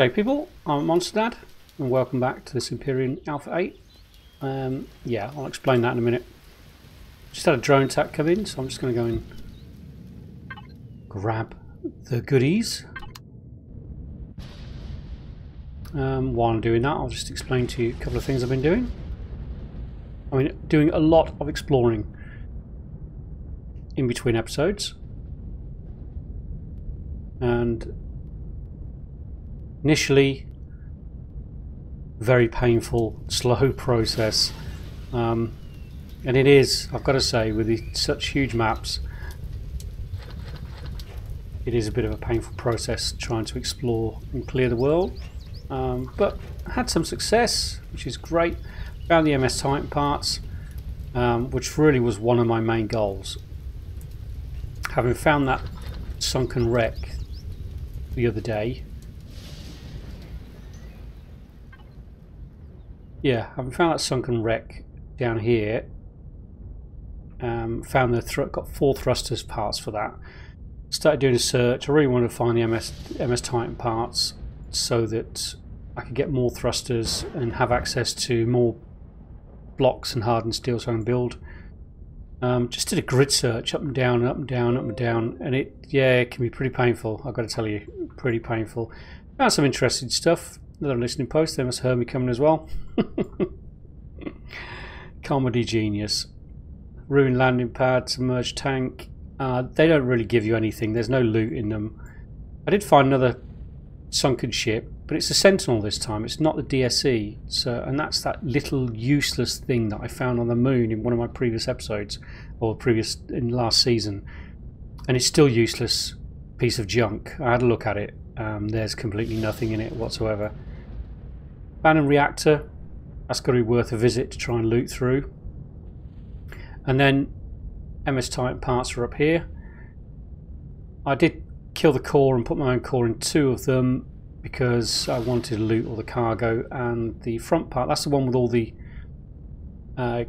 Hey people, I'm Monsterdad and welcome back to this Empyrion Alpha 8. Yeah, I'll explain that in a minute. Just had a drone attack come in, so I'm just going to go and grab the goodies. While I'm doing that, I'll just explain to you a couple of things I've been doing. I mean, doing a lot of exploring in between episodes. And initially, very painful, slow process, and it is, I've got to say, with such huge maps, it is a bit of a painful process trying to explore and clear the world, but I had some success, which is great. Found the MS Titan parts, which really was one of my main goals. Having found that sunken wreck the other day, having found that sunken wreck down here, found got 4 thrusters parts for that. Started doing a search. I really wanted to find the MS Titan parts so that I could get more thrusters and have access to more blocks and hardened steel so I can build. Just did a grid search up and down, up and down, up and down, and it can be pretty painful. I've got to tell you, pretty painful. Found some interesting stuff. Another listening post, they must have heard me coming as well. Comedy genius. Ruined landing pad, submerged tank. They don't really give you anything. There's no loot in them. I did find another sunken ship, but it's a Sentinel this time. It's not the DSE. And that's that little useless thing that I found on the moon in one of my previous episodes, or in last season. And it's still useless piece of junk. I had a look at it. There's completely nothing in it whatsoever. Abandoned reactor, that's got to be worth a visit to try and loot through. And then MS Titan parts are up here. I did kill the core and put my own core in 2 of them because I wanted to loot all the cargo, and the front part, that's the one with all the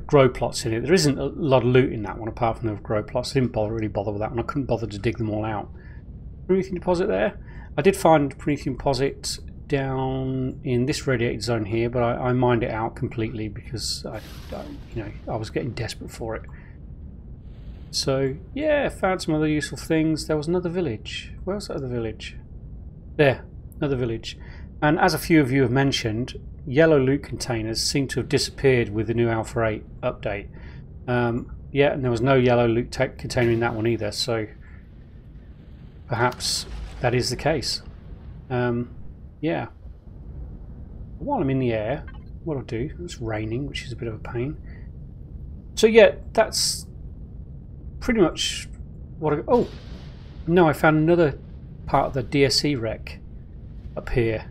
grow plots in it. There isn't a lot of loot in that one apart from the grow plots. I didn't really bother with that one. I couldn't bother to dig them all out. Promethean deposit there. I did find Promethean deposit down in this radiated zone here, but I mined it out completely because I was getting desperate for it. So yeah, found some other useful things. There was another village. Where was that other village? There, another village. And as a few of you have mentioned, yellow loot containers seem to have disappeared with the new Alpha 8 update. Yeah, and there was no yellow loot container in that one either, so perhaps that is the case. Yeah. While I'm in the air, what I'll do, it's raining, which is a bit of a pain. So yeah, that's pretty much what oh! No, I found another part of the DSE wreck up here.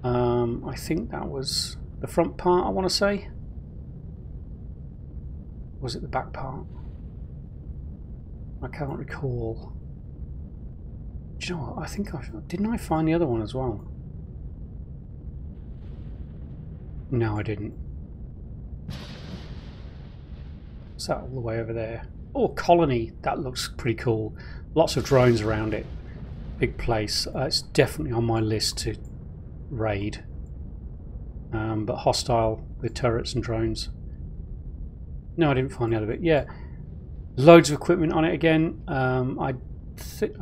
I think that was the front part, I want to say. Was it the back part? I can't recall. Do you know what? I think didn't I find the other one as well? No, I didn't. Is that all the way over there? Oh, colony. That looks pretty cool. Lots of drones around it. Big place. It's definitely on my list to raid. But hostile with turrets and drones. No, I didn't find the other bit. Yeah, loads of equipment on it again. I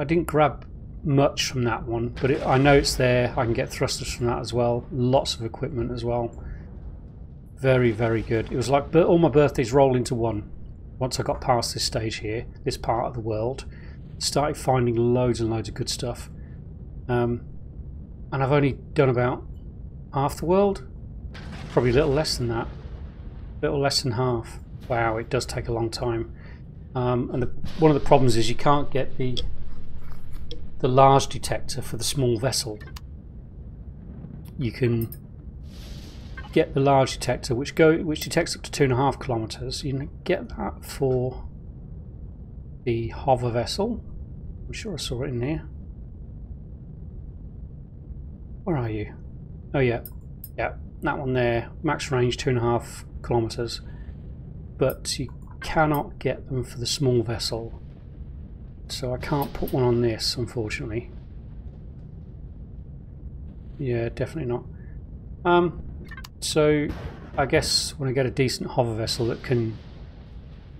didn't grab much from that one, but I know it's there. I can get thrusters from that as well. Lots of equipment as well. Very, very good. It was like all my birthdays rolled into one. Once I got past this stage here, this part of the world, started finding loads and loads of good stuff. And I've only done about half the world. Probably a little less than that. A little less than half. Wow, it does take a long time. And one of the problems is you can't get the large detector for the small vessel. You can get the large detector which detects up to 2.5 kilometers. You can get that for the hover vessel. I'm sure I saw it in there. Where are you? Oh yeah, that one there. Max range 2.5 kilometers, but you cannot get them for the small vessel. So I can't put one on this, unfortunately. Yeah, definitely not. So I guess when I get a decent hover vessel that can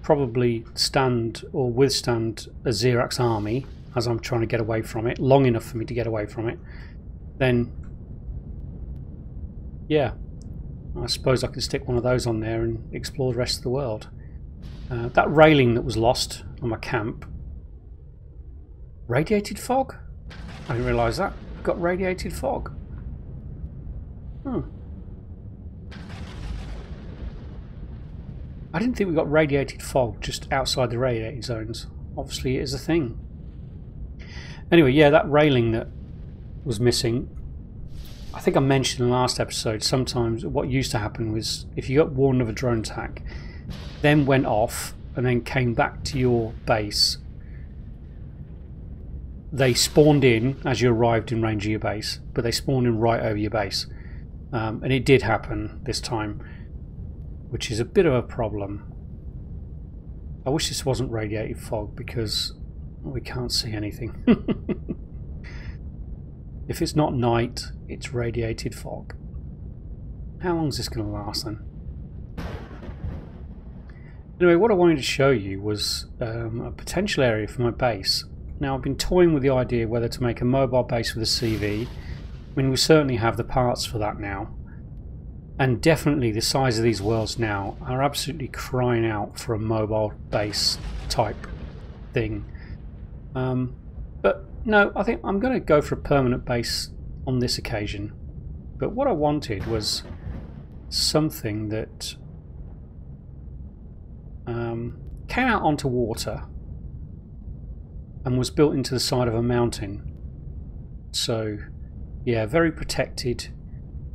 probably stand or withstand a Xerax army as I'm trying to get away from it, long enough for me to get away from it, then yeah, I suppose I can stick one of those on there and explore the rest of the world. That railing that was lost on my camp. Radiated fog? I didn't realise that. I've got radiated fog. I didn't think we got radiated fog just outside the radiated zones. Obviously it is a thing. Anyway, yeah, that railing that was missing, I think I mentioned in the last episode, sometimes what used to happen was if you got warned of a drone attack, then went off and then came back to your base, they spawned in as you arrived in range of your base, but they spawned in right over your base. And it did happen this time, which is a bit of a problem. I wish this wasn't radiated fog because we can't see anything. If it's not night, it's radiated fog. How long is this going to last then? Anyway, what I wanted to show you was a potential area for my base. Now, I've been toying with the idea whether to make a mobile base with a CV. I mean, we certainly have the parts for that now. And definitely the size of these worlds now are absolutely crying out for a mobile base type thing. But no, I think I'm going to go for a permanent base on this occasion. But what I wanted was something that came out onto water and was built into the side of a mountain. So yeah, very protected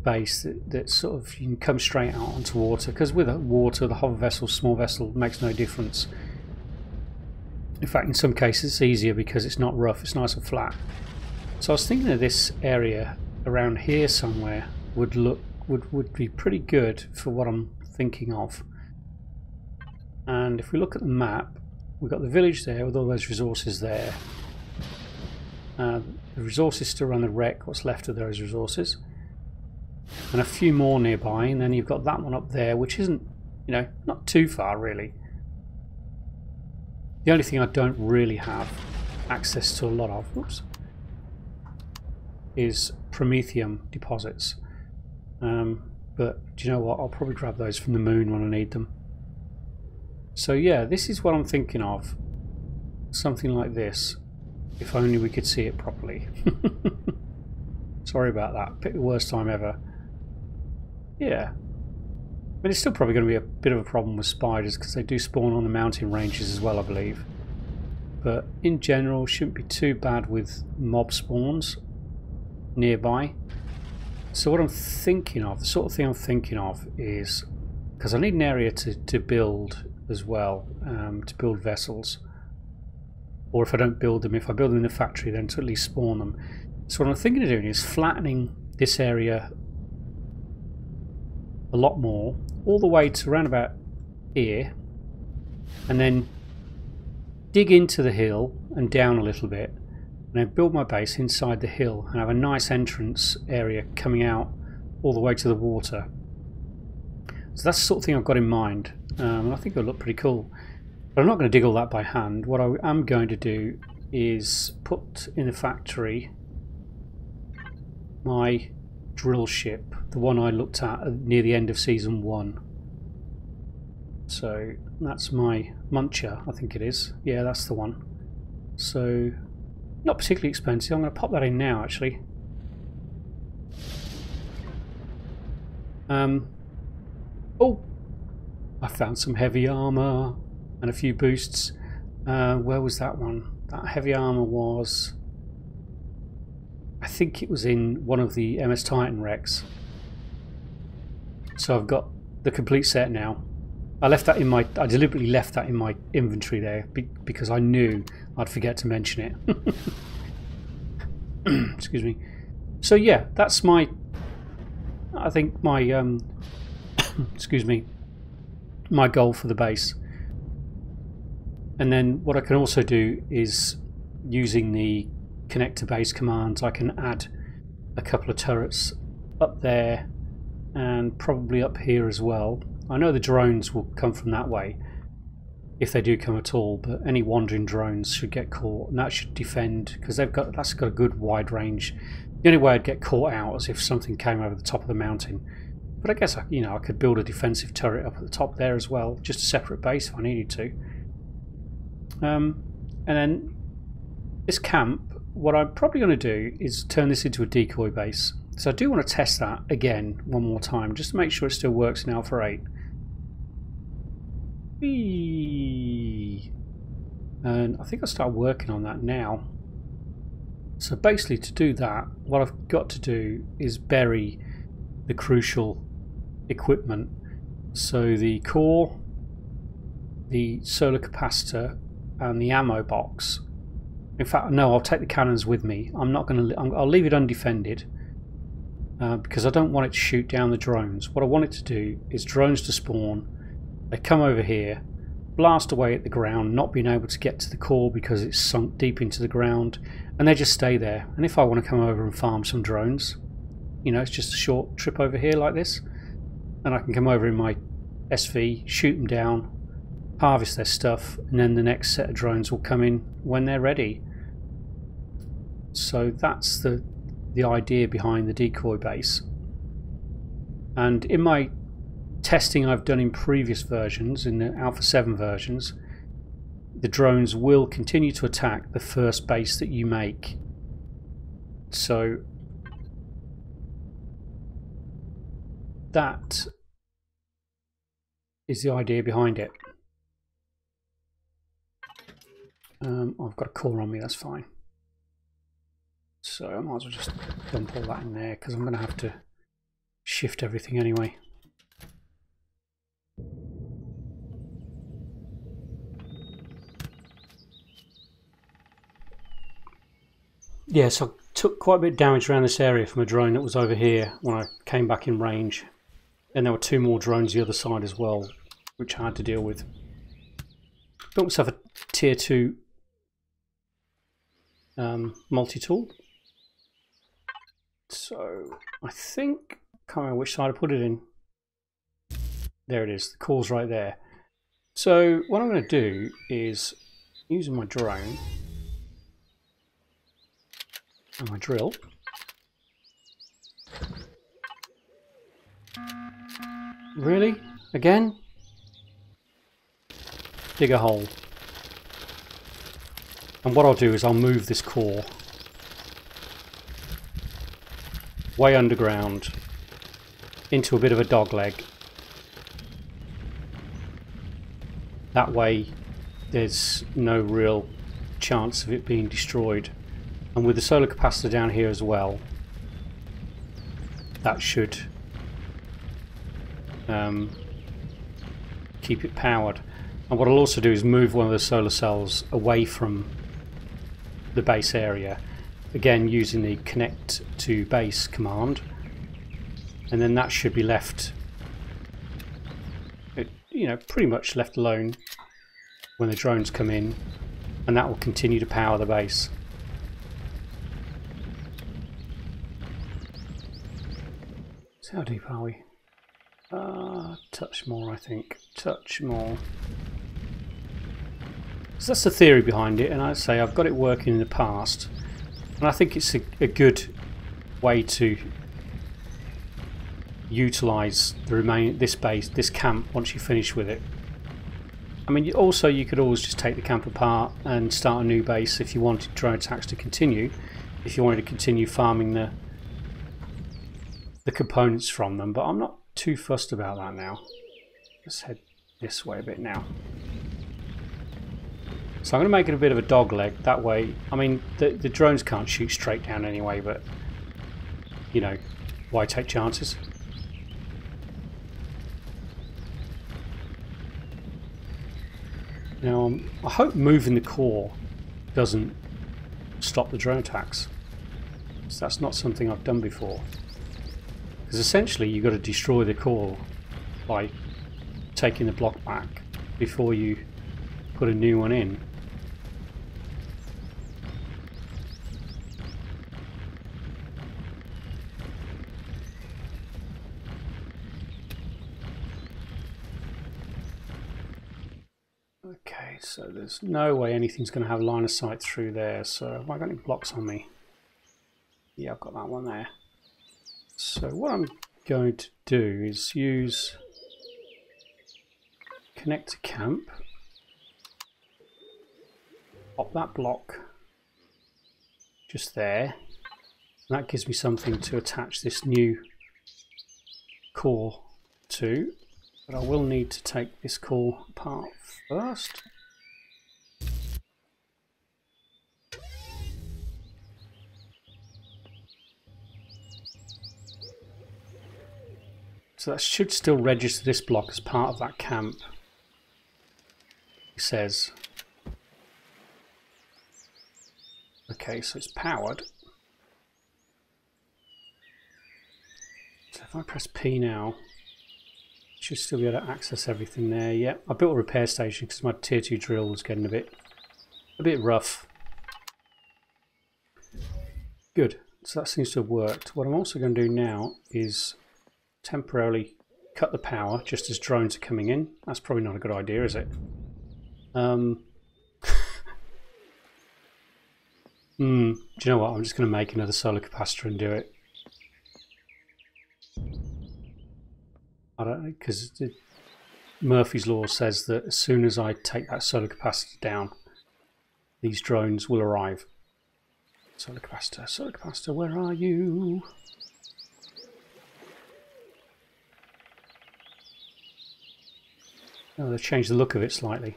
base that sort of you can come straight out onto water, because with water the hover vessel, small vessel, makes no difference. In fact, in some cases it's easier because it's not rough, it's nice and flat. So I was thinking of this area around here somewhere would be pretty good for what I'm thinking of. And if we look at the map, we've got the village there with all those resources there. The resources still around the wreck, what's left of those resources, and a few more nearby, and then you've got that one up there, which isn't, you know, not too far really. The only thing I don't really have access to a lot of, is Promethium deposits. But do you know what? I'll probably grab those from the moon when I need them. So yeah, this is what I'm thinking of. Something like this. If only we could see it properly. Sorry about that. Picked the worst time ever. Yeah. But it's still probably going to be a bit of a problem with spiders because they do spawn on the mountain ranges as well, I believe. But in general, shouldn't be too bad with mob spawns nearby. So what I'm thinking of, the sort of thing I'm thinking of is, because I need an area to build as well, to build vessels. Or if I don't build them, if I build them in the factory, then to at least spawn them. So what I'm thinking of doing is flattening this area a lot more, all the way to around about here, and then dig into the hill and down a little bit, and then build my base inside the hill and have a nice entrance area coming out all the way to the water. So that's the sort of thing I've got in mind, and I think it'll look pretty cool. But I'm not going to dig all that by hand. What I am going to do is put in the factory my drill ship, the one I looked at near the end of season 1. So that's my Muncher, I think it is. Yeah, that's the one. So not particularly expensive. I'm going to pop that in now, actually. Oh, I found some heavy armor and a few boosts. Where was that one? That heavy armor was, I think it was in one of the MS Titan wrecks. So I've got the complete set now. I deliberately left that in my inventory there because I knew I'd forget to mention it. Excuse me. So yeah, that's my, I think my excuse me, my goal for the base. And then what I can also do is, using the connect to base commands, I can add a couple of turrets up there and probably up here as well. I know the drones will come from that way if they do come at all, but any wandering drones should get caught, and that should defend, because that's got a good wide range. The only way I'd get caught out is if something came over the top of the mountain. But I guess I could build a defensive turret up at the top there as well, just a separate base if I needed to. And then this camp, what I'm probably going to do is turn this into a decoy base. So I do want to test that again one more time, just to make sure it still works in Alpha 8. And I think I'll start working on that now. So basically, to do that, what I've got to do is bury the crucial equipment. So the core, the solar capacitor, and the ammo box. In fact, no, I'll take the cannons with me. I'll leave it undefended because I don't want it to shoot down the drones. What I want it to do is drones to spawn. They come over here, blast away at the ground, not being able to get to the core because it's sunk deep into the ground, and they just stay there. And if I want to come over and farm some drones, it's just a short trip over here like this, and I can come over in my SV, shoot them down, harvest their stuff, and then the next set of drones will come in when they're ready. So that's the idea behind the decoy base. And in my testing I've done in previous versions, in the Alpha 7 versions, the drones will continue to attack the first base that you make. So that is the idea behind it. I've got a core on me, that's fine. So I might as well just dump all that in there because I'm going to have to shift everything anyway. Yeah, so I took quite a bit of damage around this area from a drone that was over here when I came back in range. And there were 2 more drones the other side as well, which I had to deal with. Built myself a tier 2 multi-tool. So I think, can't remember which side I put it in. There it is, the core's right there. So what I'm going to do is, using my drone and my drill, really? Again? Dig a hole. And what I'll do is I'll move this core way underground into a bit of a dogleg. That way there's no real chance of it being destroyed. And with the solar capacitor down here as well, that should keep it powered. And what I'll also do is move one of the solar cells away from the base area, again using the connect to base command, and then that should be left, pretty much left alone when the drones come in, and that will continue to power the base. So how deep are we? Touch more, I think. Touch more. So that's the theory behind it, and I'd say I've got it working in the past, and I think it's a good way to utilise this camp once you finish with it. I mean, also you could always just take the camp apart and start a new base if you wanted drone attacks to continue, if you wanted to continue farming the components from them, but I'm not too fussed about that now. Let's head this way a bit now. So I'm going to make it a bit of a dog leg, that way, I mean, the drones can't shoot straight down anyway, but, why take chances? Now, I hope moving the core doesn't stop the drone attacks. So that's not something I've done before. Because essentially you've got to destroy the core by taking the block back before you put a new one in. Okay, so there's no way anything's going to have line of sight through there. So have I got any blocks on me? Yeah, I've got that one there. So what I'm going to do is use connect to camp, pop that block just there, and that gives me something to attach this new core to, but I will need to take this core apart first. So that should still register this block as part of that camp, it says. Okay, so it's powered. So if I press P now, I should still be able to access everything there. Yeah, I built a repair station because my tier 2 drill was getting a bit rough. Good, so that seems to have worked. What I'm also going to do now is temporarily cut the power just as drones are coming in. That's probably not a good idea, is it? Do you know what? I'm just going to make another solar capacitor and do it. I don't know, because Murphy's Law says that as soon as I take that solar capacitor down, these drones will arrive. Solar capacitor, where are you? Oh, they've changed the look of it slightly.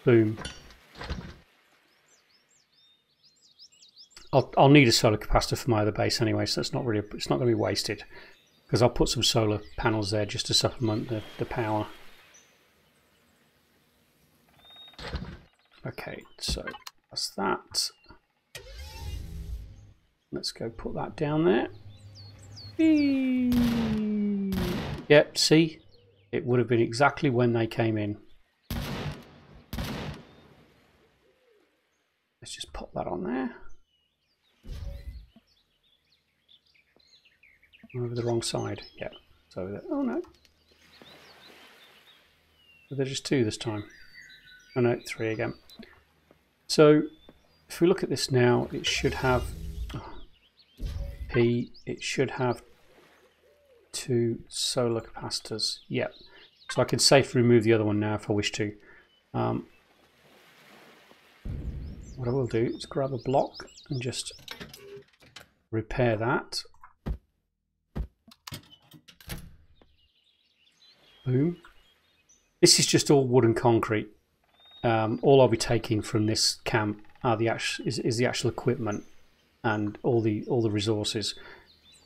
Boom. I'll need a solar capacitor for my other base anyway, so it's not going to be wasted, because I'll put some solar panels there just to supplement the power. Okay, so that's that. Let's go put that down there. Whee! Yep, see? It would have been exactly when they came in. Let's just pop that on there. Over the wrong side. Yeah, it's over there. Oh no. But they're just 2 this time. Oh no, 3 again. So if we look at this now, it should have P, it should have 2 solar capacitors. Yep. So I can safely remove the other one now if I wish to. What I will do is grab a block and just repair that. Boom. This is just all wood and concrete. All I'll be taking from this camp are is the actual equipment and all the resources.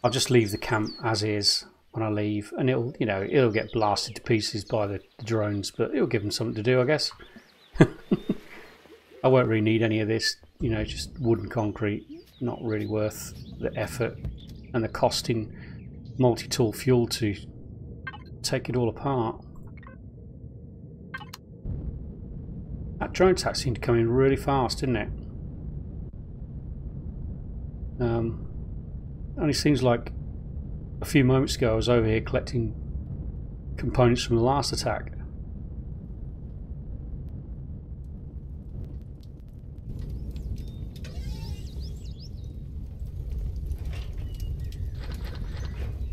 I'll just leave the camp as is when I leave, and it'll get blasted to pieces by the drones, but it'll give them something to do, I guess. I won't really need any of this, just wood and concrete. Not really worth the effort and the cost in multi-tool fuel to take it all apart. That drone attack seemed to come in really fast, didn't it? Only seems like a few moments ago I was over here collecting components from the last attack.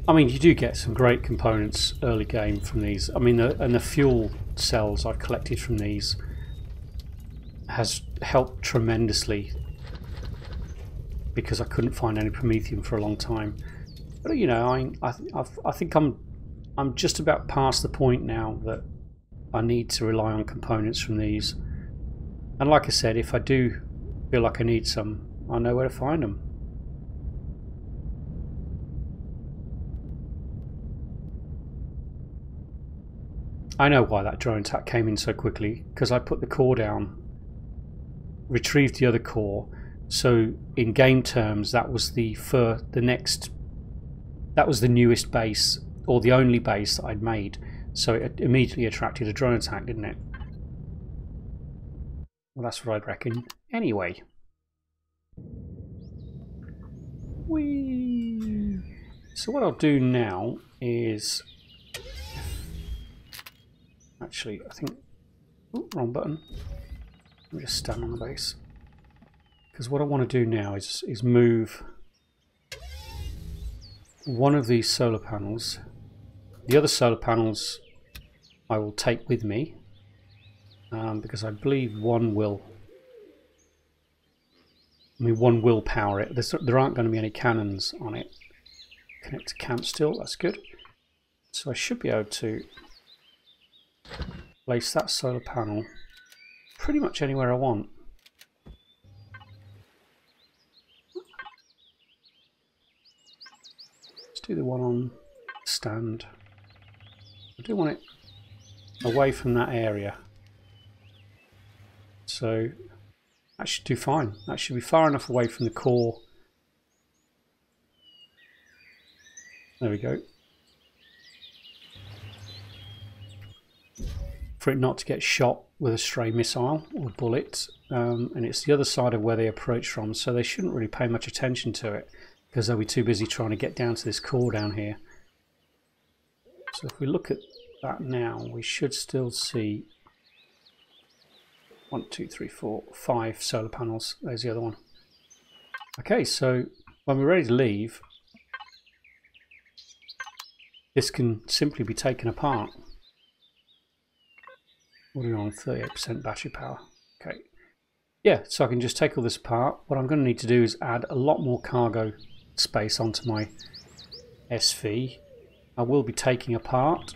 I mean, you do get some great components early game from these. I mean, and the fuel cells I've collected from these has helped tremendously, because I couldn't find any promethium for a long time. But I think I'm just about past the point now that I need to rely on components from these. And like I said, if I do feel like I need some, I know where to find them. I know why that drone attack came in so quickly, because I put the core down, retrieved the other core. So in game terms, that was that was the newest base, or the only base that I'd made. So it immediately attracted a drone attack, didn't it? Well, that's what I'd reckon. Anyway. Whee! So what I'll do now is... Actually, I think Oh, wrong button. Let me just stand on the base. Because what I want to do now is move one of these solar panels. The other solar panels I will take with me, because I believe one will power it. There aren't going to be any cannons on it. Connect to camp still, that's good. So I should be able to place that solar panel pretty much anywhere I want. Let's do the one on stand. I do want it away from that area. So that should do fine. That should be far enough away from the core. There we go. For it not to get shot with a stray missile or bullet. And it's the other side of where they approach from, so they shouldn't really pay much attention to it because they'll be too busy trying to get down to this core down here. So if we look at that now, we should still see 1, 2, 3, 4, 5 solar panels. There's the other one. Okay, so when we're ready to leave, this can simply be taken apart. What are we on? 38% battery power. Okay. Yeah, so I can just take all this apart. What I'm going to need to do is add a lot more cargo space onto my SV. I will be taking apart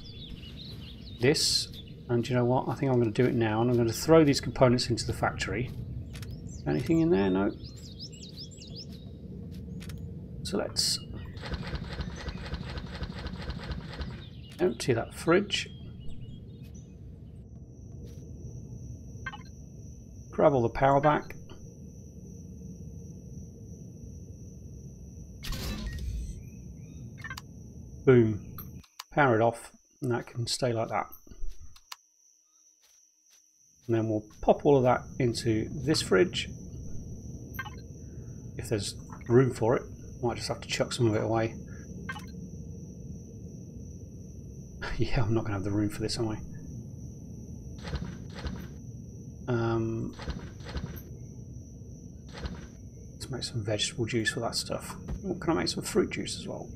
this, and you know what? I think I'm going to do it now, and I'm going to throw these components into the factory. Anything in there? No. So let's empty that fridge. Grab all the power back. Boom. Power it off, and that can stay like that. And then we'll pop all of that into this fridge. If there's room for it. Might just have to chuck some of it away. Yeah, I'm not going to have the room for this, am I? Let's make some vegetable juice with that stuff. Oh, can I make some fruit juice as well?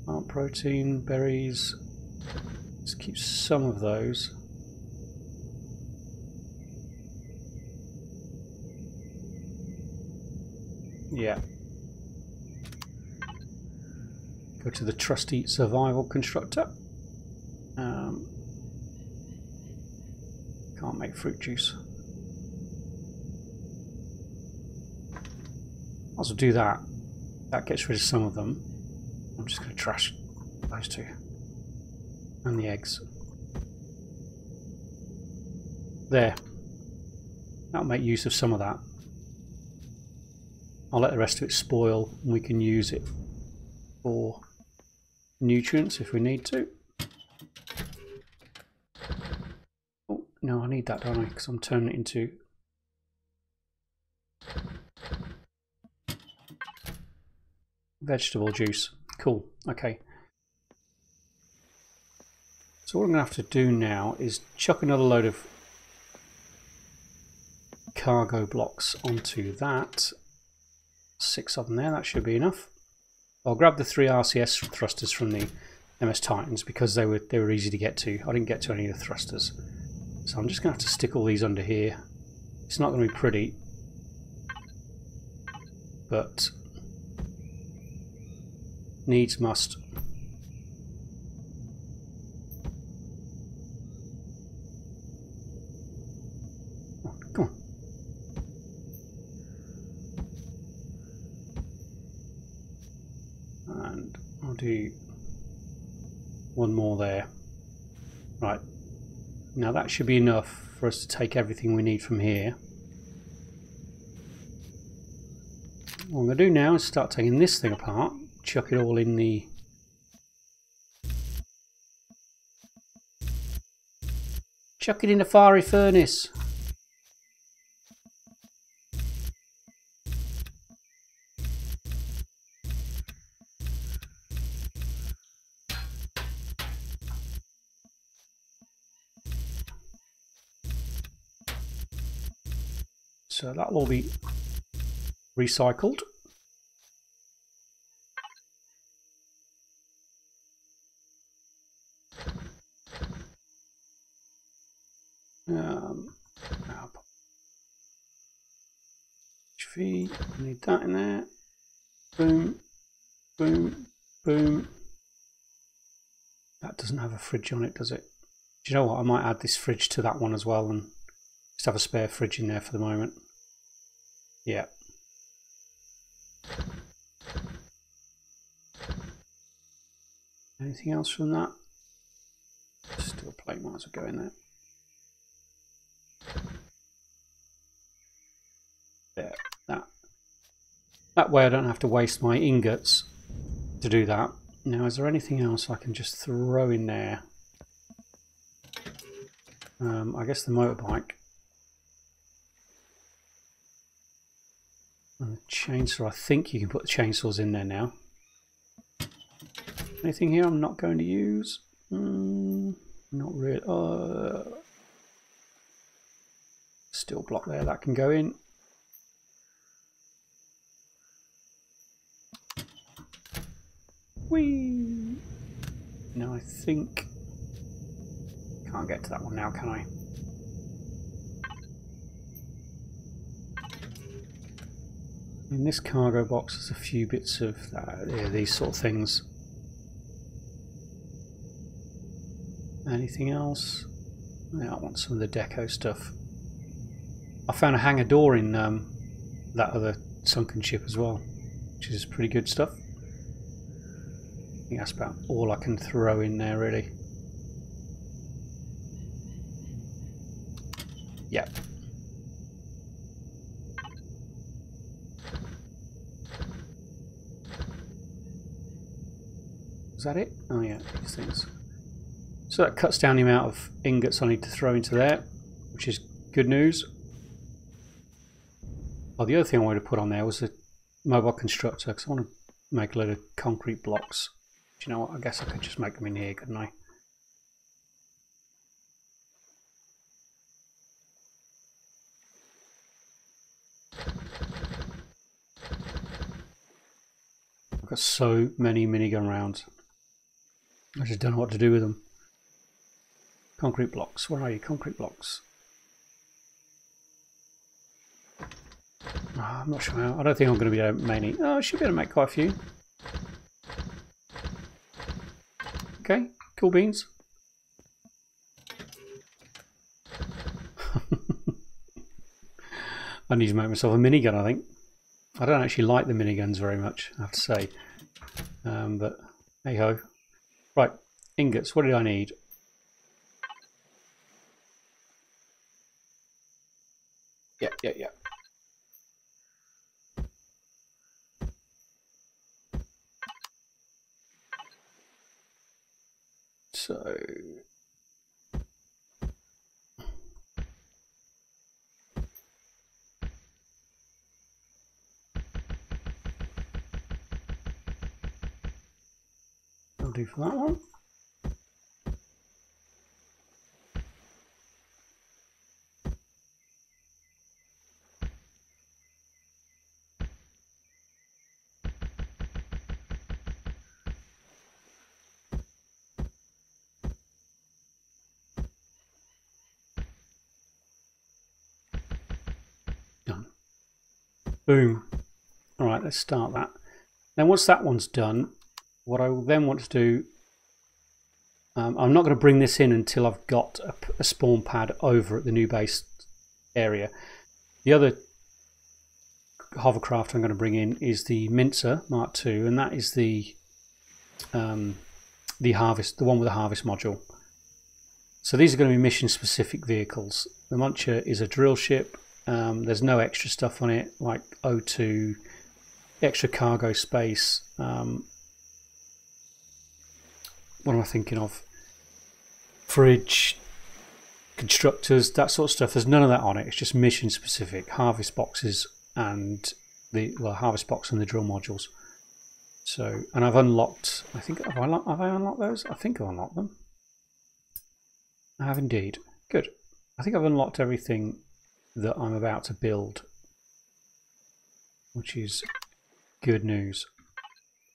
Plant protein, berries. Let's keep some of those. Yeah. Go to the trusty survival constructor. Can't make fruit juice. I'll also do that. That gets rid of some of them. I'm just going to trash those two. And the eggs. There. That'll make use of some of that. I'll let the rest of it spoil and we can use it for nutrients if we need to. Oh, no, I need that, don't I? Because I'm turning it into vegetable juice. Cool, okay. So what I'm going to have to do now is chuck another load of cargo blocks onto that. 6 of them there, that should be enough. I'll grab the 3 RCS thrusters from the MS Titans because they were easy to get to. I didn't get to any of the thrusters. So I'm just going to have to stick all these under here. It's not going to be pretty, but needs must. Oh, come on. And I'll do one more there. Right, now that should be enough for us to take everything we need from here. What I'm going to do now is start taking this thing apart, chuck it all in the fiery furnace. So that'll all be recycled. HV, need that in there. Boom, boom, boom. That doesn't have a fridge on it, does it? Do you know what? I might add this fridge to that one as well and just have a spare fridge in there for the moment. Yeah. Anything else from that? Steel plate might as well go in there. There. That way I don't have to waste my ingots to do that. Now, is there anything else I can just throw in there? I guess the motorbike. And the chainsaw. I think you can put the chainsaws in there now. Anything here I'm not going to use? Not really. Steel block there, that can go in. Whee! Now I think... Can't get to that one now, can I? In this cargo box there's a few bits of these sort of things. Anything else? Yeah, I want some of the deco stuff. I found a hangar door in that other sunken ship as well, which is pretty good stuff. I think that's about all I can throw in there, really. Yeah. Is that it? Oh yeah, these things. So that cuts down the amount of ingots I need to throw into there, which is good news. Oh, the other thing I wanted to put on there was the mobile constructor, because I want to make a load of concrete blocks. Do you know what? I guess I could just make them in here, couldn't I? I've got so many minigun rounds. I just don't know what to do with them. Concrete blocks. Where are you? Concrete blocks. Oh, I'm not sure how. I don't think I'm going to be able to make any. Oh, I should be able to make quite a few. Okay, cool beans. I need to make myself a minigun, I think. I don't actually like the miniguns very much, I have to say. But hey ho. Right, ingots. What did I need? Yeah. So I'll do for that one. Done. Boom. All right, let's start that. Then once that one's done, what I will then want to do, I'm not going to bring this in until I've got a spawn pad over at the new base area. The other hovercraft I'm going to bring in is the Mincer Mark II, and that is the harvest, the one with the harvest module. So these are going to be mission specific vehicles. The Muncher is a drill ship. There's no extra stuff on it like O2, extra cargo space. What am I thinking of? Fridge, constructors, that sort of stuff. There's none of that on it. It's just mission specific. Harvest boxes and the harvest box and the drill modules. So, and I've unlocked. I think have I unlocked those? I think I've unlocked them. I have indeed. Good. I think I've unlocked everything that I'm about to build, which is good news.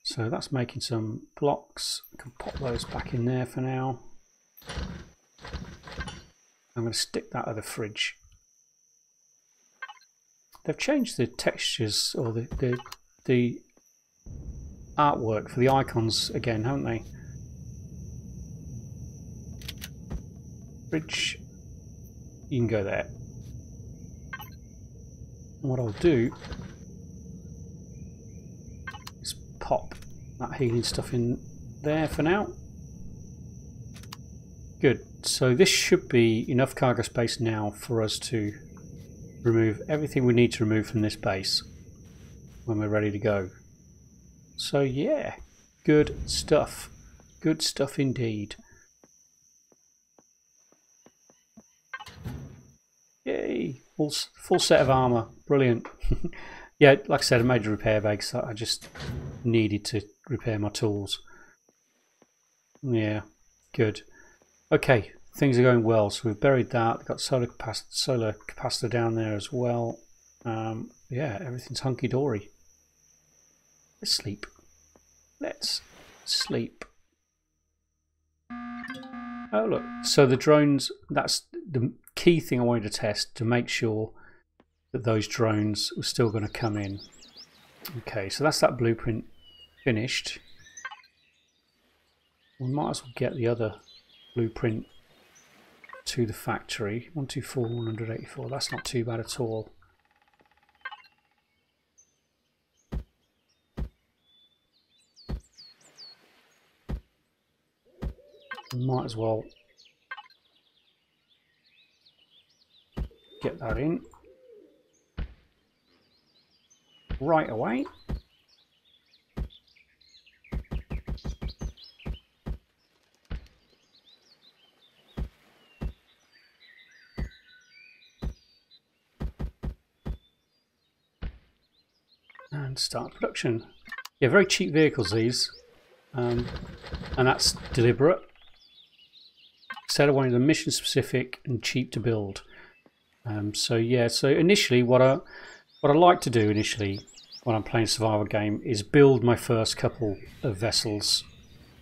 So that's making some blocks. I can pop those back in there for now. I'm going to stick that at the fridge. They've changed the textures or the artwork for the icons again, haven't they? Fridge, you can go there. And what I'll do is pop that healing stuff in there for now. Good. So this should be enough cargo space now for us to remove everything we need to remove from this base when we're ready to go. So yeah, good stuff. Good stuff indeed. Yay! Full set of armour. Brilliant. Yeah, like I said, I made a repair bag, so I just needed to repair my tools. Yeah, good. Okay, things are going well. So we've buried that. We've got solar capacitor down there as well. Yeah, everything's hunky-dory. Let's sleep. Let's sleep. Oh look, so the drones, that's the key thing I wanted to test to make sure that those drones were still going to come in. Okay, so that's that blueprint finished. We might as well get the other blueprint to the factory. 124, 184, that's not too bad at all. Might as well get that in right away. And start production. Yeah, very cheap vehicles these, and that's deliberate. Said I wanted them mission specific and cheap to build. So yeah, so initially what I like to do initially when I'm playing a survival game is build my first couple of vessels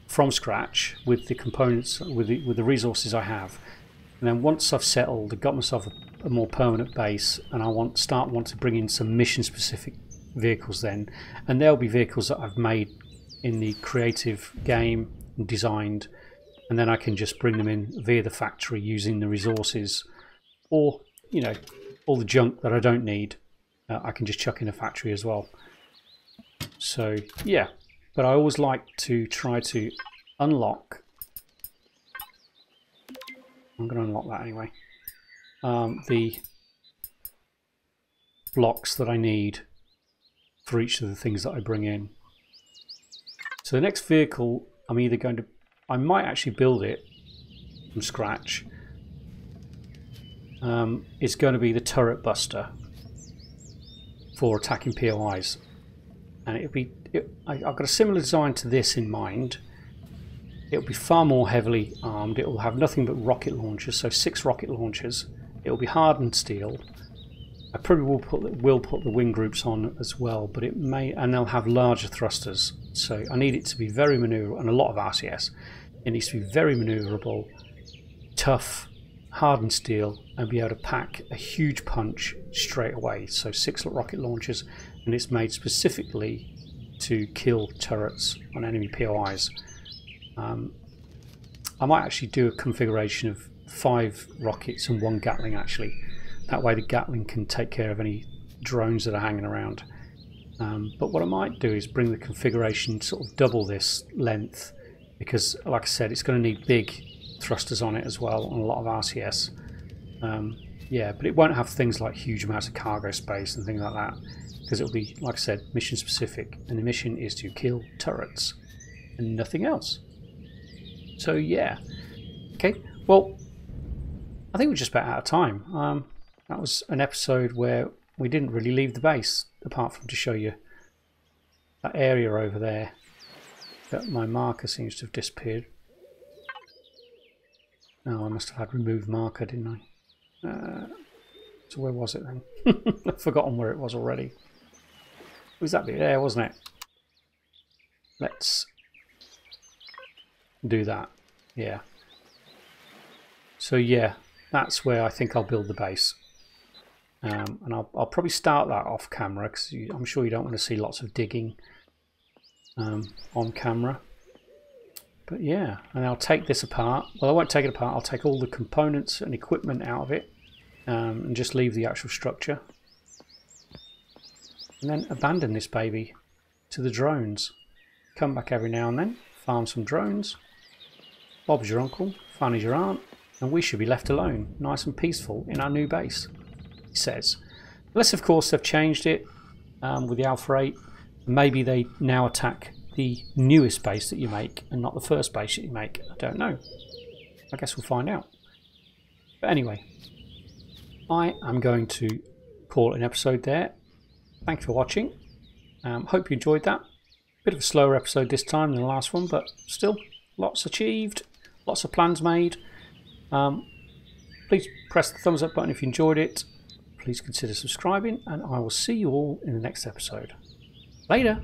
from scratch with the components, with the resources I have, and then once I've settled and got myself a more permanent base, and I want to bring in some mission specific vehicles then, and there'll be vehicles that I've made in the creative game and designed, and then I can just bring them in via the factory using the resources, or you know, all the junk that I don't need I can just chuck in a factory as well. So yeah, but I always like to try to unlock, I'm going to unlock that anyway, the blocks that I need for each of the things that I bring in. So the next vehicle I'm either going to, I might actually build it from scratch. It's going to be the turret buster for attacking POIs, and I've got a similar design to this in mind. It'll be far more heavily armed. It will have nothing but rocket launchers, so 6 rocket launchers. It will be hardened steel. I probably will put the wing groups on as well, but it may, and they'll have larger thrusters. So I need it to be very maneuverable, and a lot of RCS. It needs to be very maneuverable, tough, hardened steel, and be able to pack a huge punch straight away. So 6 rocket launchers, and it's made specifically to kill turrets on enemy POIs. I might actually do a configuration of 5 rockets and 1 Gatling actually. That way the Gatling can take care of any drones that are hanging around. But what I might do is bring the configuration sort of double this length, because like I said, it's going to need big thrusters on it as well, and a lot of RCS. Yeah, but it won't have things like huge amounts of cargo space and things like that, because it'll be, like I said, mission specific, and the mission is to kill turrets and nothing else. So yeah, okay, well, I think we're just about out of time. That was an episode where we didn't really leave the base, apart from to show you that area over there that my marker seems to have disappeared. Oh, I must have had remove marker, didn't I? So where was it then? I've forgotten where it was already. Was that bit there, wasn't it? Let's do that. Yeah. So yeah, that's where I think I'll build the base. And I'll probably start that off camera because I'm sure you don't want to see lots of digging on camera. But yeah, and I'll take this apart. Well, I won't take it apart. I'll take all the components and equipment out of it and just leave the actual structure. And then abandon this baby to the drones. Come back every now and then, farm some drones. Bob's your uncle, fun is your aunt, and we should be left alone, nice and peaceful in our new base, he says. Unless, of course, they've changed it with the Alpha 8. Maybe they now attack the newest base that you make and not the first base that you make. I don't know. I guess we'll find out. But anyway, I am going to call it an episode there. Thank you for watching. Hope you enjoyed that. Bit of a slower episode this time than the last one, but still, lots achieved, lots of plans made. Please press the thumbs up button if you enjoyed it. Please consider subscribing, and I will see you all in the next episode. Later!